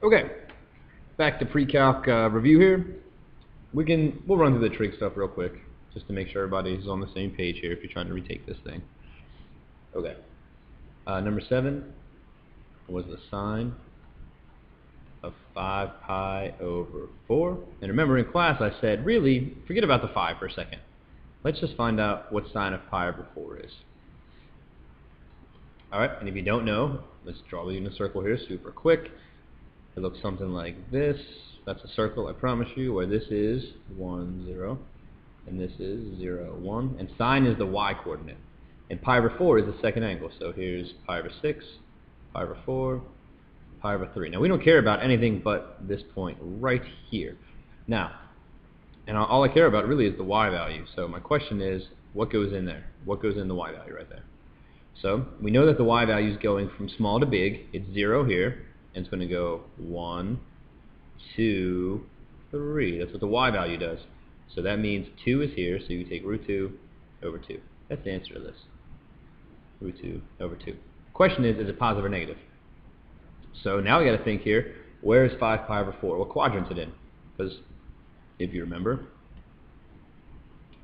Okay, back to pre-calc review here. We'll run through the trig stuff real quick, just to make sure everybody's on the same page here if you're trying to retake this thing. Okay, number 7 was the sine of 5 pi over 4. And remember in class I said, really, forget about the 5 for a second. Let's just find out what sine of pi over 4 is. Alright, and if you don't know, let's draw the unit circle here super quick. It looks something like this. That's a circle, I promise you, where this is 1, 0, and this is 0, 1. And sine is the y-coordinate. And pi over 4 is the second angle. So here's pi over 6, pi over 4, pi over 3. Now we don't care about anything but this point right here. Now, and all I care about really is the y value. So my question is, what goes in there? What goes in the y value right there? So we know that the y value is going from small to big. It's 0 here, and it's going to go 1, 2, 3. That's what the y value does. So that means 2 is here, so you take root 2 over 2. That's the answer to this. Root 2 over 2. Question is it positive or negative? So now we got to think here, where is 5 pi over 4? What quadrant's it in? Because if you remember,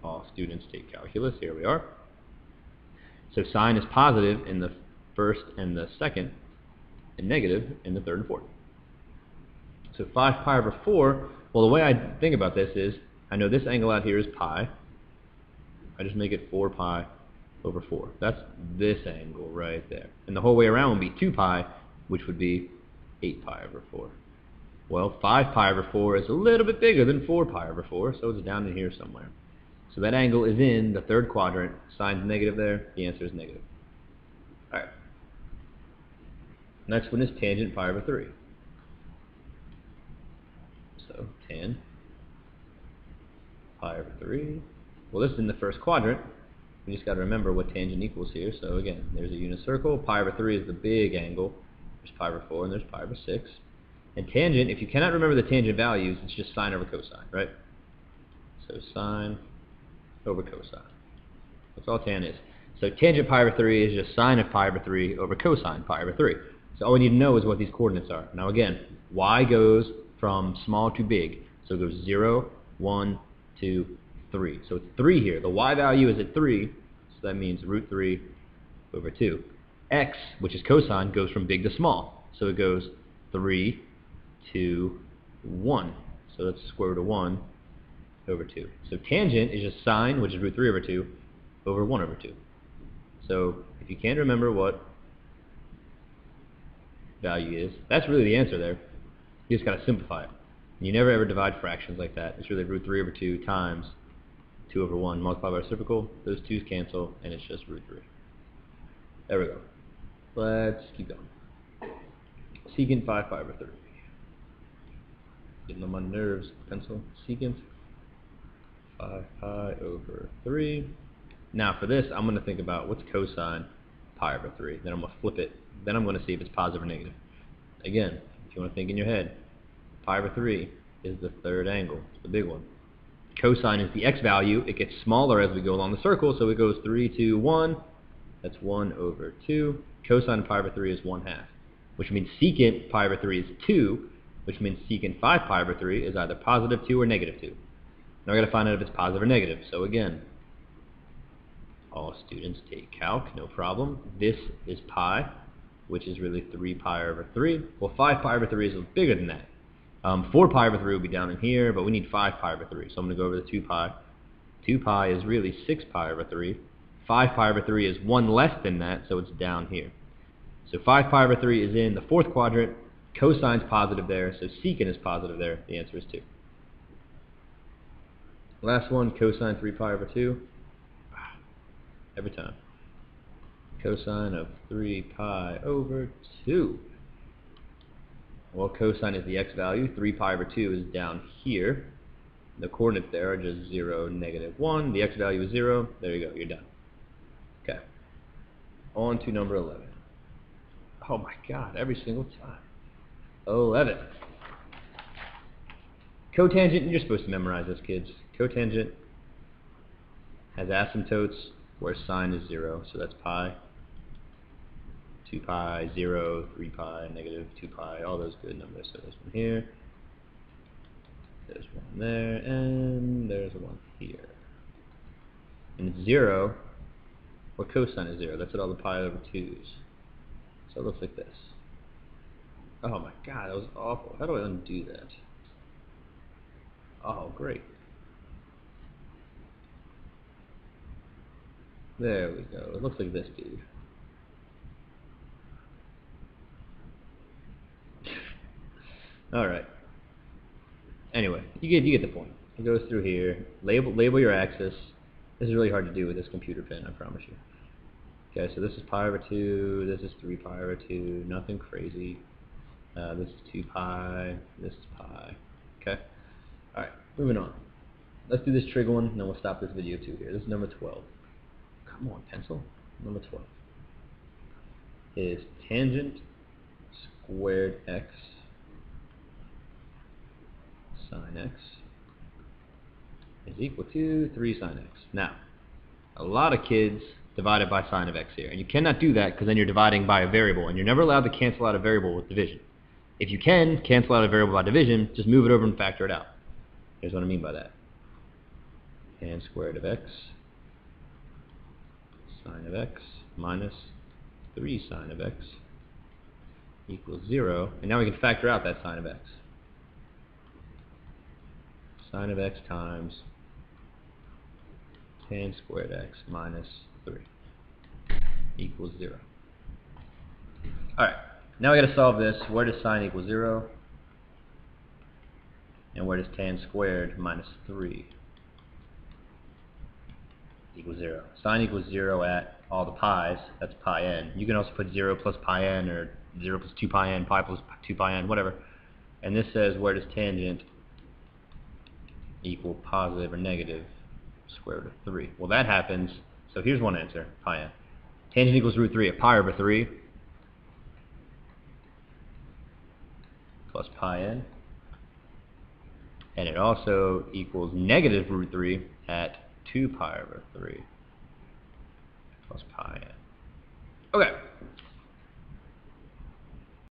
all students take calculus. Here we are. So sine is positive in the first and the second, and negative in the third and fourth. So 5 pi over 4, well, the way I think about this is, I know this angle out here is pi. I just make it 4 pi over 4. That's this angle right there. And the whole way around would be 2 pi, which would be 8 pi over 4. Well, 5 pi over 4 is a little bit bigger than 4 pi over 4, so it's down in here somewhere. So that angle is in the third quadrant. Sine's negative there. The answer is negative. All right. Next one is tangent pi over 3. So tan pi over 3. Well, this is in the first quadrant. We just got to remember what tangent equals here. So again, there's a unit circle. Pi over 3 is the big angle. There's pi over 4 and there's pi over 6. And tangent, if you cannot remember the tangent values, it's just sine over cosine, right? So sine over cosine. That's all tan is. So tangent pi over 3 is just sine of pi over 3 over cosine pi over 3. So all we need to know is what these coordinates are. Now again, y goes from small to big. So it goes 0, 1, 2, 3. So it's 3 here. The y value is at 3, so that means root 3 over 2. X, which is cosine, goes from big to small. So it goes 3, 2, 1. So that's square root of 1 over 2. So tangent is just sine, which is root 3 over 2, over 1 over 2. So if you can't remember what value is, that's really the answer there. You just got to simplify it. You never ever divide fractions like that. It's really root 3 over 2 times 2 over 1 multiplied by reciprocal. Those 2's cancel, and it's just root 3. There we go. Let's keep going. Secant 5 pi over 3. Getting on my nerves, pencil. Secant 5 pi over 3. Now for this, I'm going to think about what's cosine pi over 3. Then I'm going to flip it. Then I'm going to see if it's positive or negative. Again, if you want to think in your head, pi over 3 is the third angle. It's the big one. Cosine is the x value. It gets smaller as we go along the circle, so it goes 3, 2, 1. That's 1 over 2. Cosine of pi over 3 is 1/2, which means secant pi over 3 is 2, which means secant 5 pi over 3 is either positive 2 or negative 2. Now I got to find out if it's positive or negative. So again, all students take calc, no problem. This is pi, which is really 3 pi over 3. Well, 5 pi over 3 is bigger than that. 4 pi over 3 will be down in here, but we need 5 pi over 3. So I'm going to go over the 2 pi. 2 pi is really 6 pi over 3. 5 pi over 3 is 1 less than that, so it's down here. So 5 pi over 3 is in the fourth quadrant. Cosine's positive there, so secant is positive there. The answer is 2. Last one, cosine 3 pi over 2. Every time. Cosine of 3 pi over 2. Well, cosine is the x value. 3 pi over 2 is down here. The coordinates there are just 0, negative 1. The x value is 0. There you go. You're done. Okay. On to number 11. Oh my god, every single time. 11. Cotangent, you're supposed to memorize this, kids. Cotangent has asymptotes where sine is 0, so that's pi 2 pi, 0, 3 pi, negative 2 pi, all those good numbers. So there's one here, there's one there, and there's one here. And it's 0, or cosine is 0. That's at all the pi over 2's. So it looks like this. Oh my god, that was awful. How do I undo that? Oh, great. There we go. It looks like this, dude. Alright. Anyway, you get the point. It goes through here. Label your axis. This is really hard to do with this computer pen, I promise you. Okay, so this is pi over 2, this is 3 pi over 2, nothing crazy. This is 2 pi, this is pi. Okay? Alright, moving on. Let's do this trig one, and then we'll stop this video too here. This is number 12. Come on, pencil. Number 12 is tangent squared x sine x is equal to 3 sine x. Now, a lot of kids divide it by sine of x here, and you cannot do that because then you're dividing by a variable, and you're never allowed to cancel out a variable with division. If you can cancel out a variable by division, just move it over and factor it out. Here's what I mean by that. Tan squared of x sine of x minus 3 sine of x equals 0. And now we can factor out that sine of x. Sine of x times tan squared x minus 3 equals 0. Alright, now we got to solve this. Where does sine equal 0? And where does tan squared minus 3 equals 0? Sine equals 0 at all the pi's. That's pi n. You can also put 0 plus pi n, or 0 plus 2 pi n, pi plus 2 pi n, whatever. And this says where does tangent equal positive or negative square root of 3? Well, that happens. So here's one answer, pi n. Tangent equals root 3 at pi over 3 plus pi n. And it also equals negative root 3 at 2 pi over 3 plus pi n. Okay,